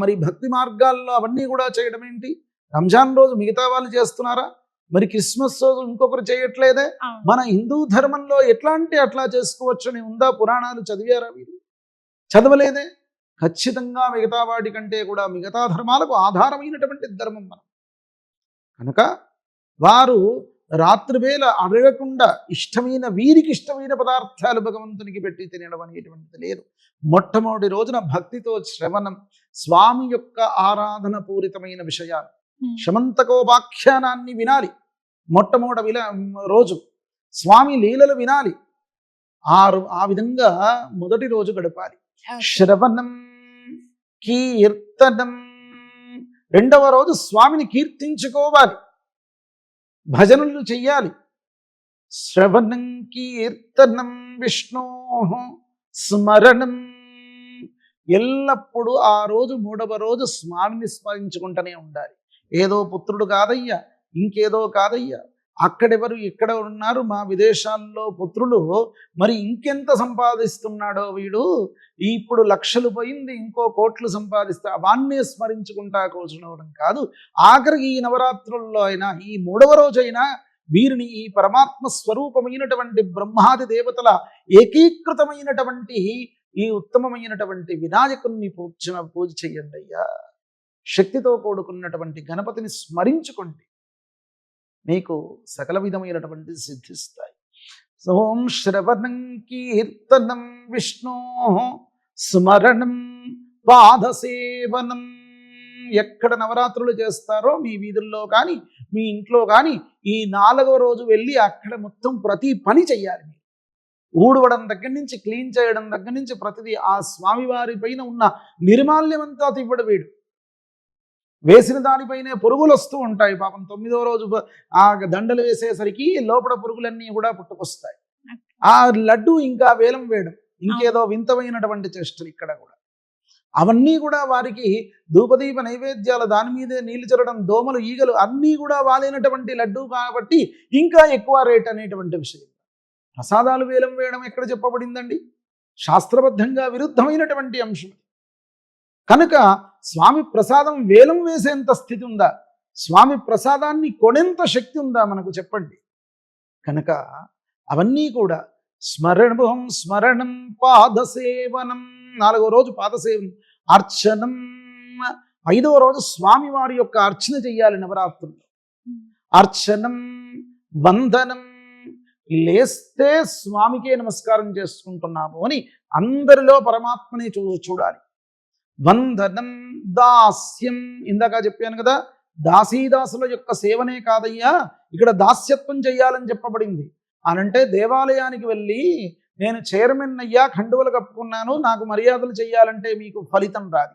మరి భక్తి మార్గాల్లో అవన్నీ కూడా చేయడం ఏంటి? రంజాన్ రోజు మిగతా వాళ్ళు చేస్తున్నారా? మరి క్రిస్మస్ రోజు ఇంకొకరు చేయట్లేదే? మన హిందూ ధర్మంలో ఎట్లా అంటే అట్లా చేసుకోవచ్చని ఉందా? పురాణాలు చదివారా మీరు? చదవలేదే. ఖచ్చితంగా మిగతా వాటి కంటే కూడా మిగతా ధర్మాలకు ఆధారమైనటువంటి ధర్మం మనం. కనుక వారు రాత్రివేళ అడగకుండా ఇష్టమైన వీరికి ఇష్టమైన పదార్థాలు భగవంతునికి పెట్టి తినడం అనేటువంటిది లేదు. మొట్టమొదటి రోజున భక్తితో శ్రవణం, స్వామి యొక్క ఆరాధన పూరితమైన విషయాలు, శమంతకోపాఖ్యానాన్ని వినాలి. మొట్టమొదటి రోజు స్వామి లీలలు వినాలి. ఆ విధంగా మొదటి రోజు గడపాలి. శ్రవణం, కీర్తనం. రెండవ రోజు స్వామిని కీర్తించుకోవాలి, భజనలు చెయ్యాలి. శ్రవణం, కీర్తనం, విష్ణు స్మరణం. ఎల్లప్పుడూ ఆ రోజు మూడవ రోజు స్వామిని స్మరించుకుంటూనే ఉండాలి. ఏదో పుత్రుడు కాదయ్యా, ఇంకేదో కాదయ్యా, అక్కడెవరు ఇక్కడ ఉన్నారు మా విదేశాల్లో పుత్రులు, మరి ఇంకెంత సంపాదిస్తున్నాడో వీడు, ఇప్పుడు లక్షలు పోయింది ఇంకో కోట్లు సంపాదిస్తా, వాన్నే స్మరించుకుంటా కూర్చునవడం కాదు. ఆఖరికి ఈ నవరాత్రుల్లో అయినా, ఈ మూడవ రోజైనా వీరిని ఈ పరమాత్మ స్వరూపమైనటువంటి బ్రహ్మాది దేవతల ఏకీకృతమైనటువంటి ఈ ఉత్తమమైనటువంటి వినాయకుని పూజ చెయ్యండి అయ్యా. శక్తితో కూడుకున్నటువంటి గణపతిని స్మరించుకోండి, మీకు సకల విధమైనటువంటి సిద్ధిస్తాయి. ఓం శ్రవణం, కీర్తనం, విష్ణు స్మరణం, పాదసేవనం. ఎక్కడ నవరాత్రులు చేస్తారో మీ వీధుల్లో కానీ మీ ఇంట్లో కానీ ఈ 4వ రోజు వెళ్ళి అక్కడ మొత్తం ప్రతి పని చెయ్యాలి. ఊడవడం దగ్గర నుంచి, క్లీన్ చేయడం దగ్గర నుంచి ప్రతిదీ ఆ స్వామివారి పైన ఉన్న నిర్మాల్యమంతా తివ్వడు వీడు. వేసిన దానిపైనే పురుగులు వస్తూ ఉంటాయి. పాపం 9వ రోజు ఆ దండలు వేసేసరికి లోపల పురుగులన్నీ కూడా పుట్టుకొస్తాయి. ఆ లడ్డు ఇంకా వేలం వేయడం, ఇంకేదో వింతమైనటువంటి చేష్టలు ఇక్కడ కూడా. అవన్నీ కూడా వారికి ధూపదీప నైవేద్యాలు, దాని మీదే నీళ్లు చల్లడం, దోమలు, ఈగలు అన్నీ కూడా వాలినటువంటి లడ్డు కాబట్టి ఇంకా ఎక్కువ రేట్ అనేటువంటి విషయం. ప్రసాదాలు వేలం వేయడం ఎక్కడ చెప్పబడిందండి? శాస్త్రబద్ధంగా విరుద్ధమైనటువంటి అంశం. కనుక స్వామి ప్రసాదం వేలం వేసేంత స్థితి ఉందా? స్వామి ప్రసాదాన్ని కొనేంత శక్తి ఉందా మనకు చెప్పండి. కనుక అవన్నీ కూడా స్మరణం, స్మరణం, పాదసేవనం. 4వ రోజు పాదసేవనం, అర్చనం. 5వ రోజు స్వామివారి యొక్క అర్చన చెయ్యాలి నవరాత్రుల్లో. అర్చనం, వందనం. లేస్తే స్వామికే నమస్కారం చేసుకుంటున్నాము అని అందరిలో పరమాత్మని చూడాలి. వందనం, దాస్యం. ఇందాక చెప్పాను కదా, దాసీదాసుల యొక్క సేవనే కాదయ్యా, ఇక్కడ దాస్యత్వం చెయ్యాలని చెప్పబడింది. అనంటే దేవాలయానికి వెళ్ళి నేను చైర్మన్ అయ్యా, ఖండువలు కప్పుకున్నాను, నాకు మర్యాదలు చెయ్యాలంటే మీకు ఫలితం రాదు.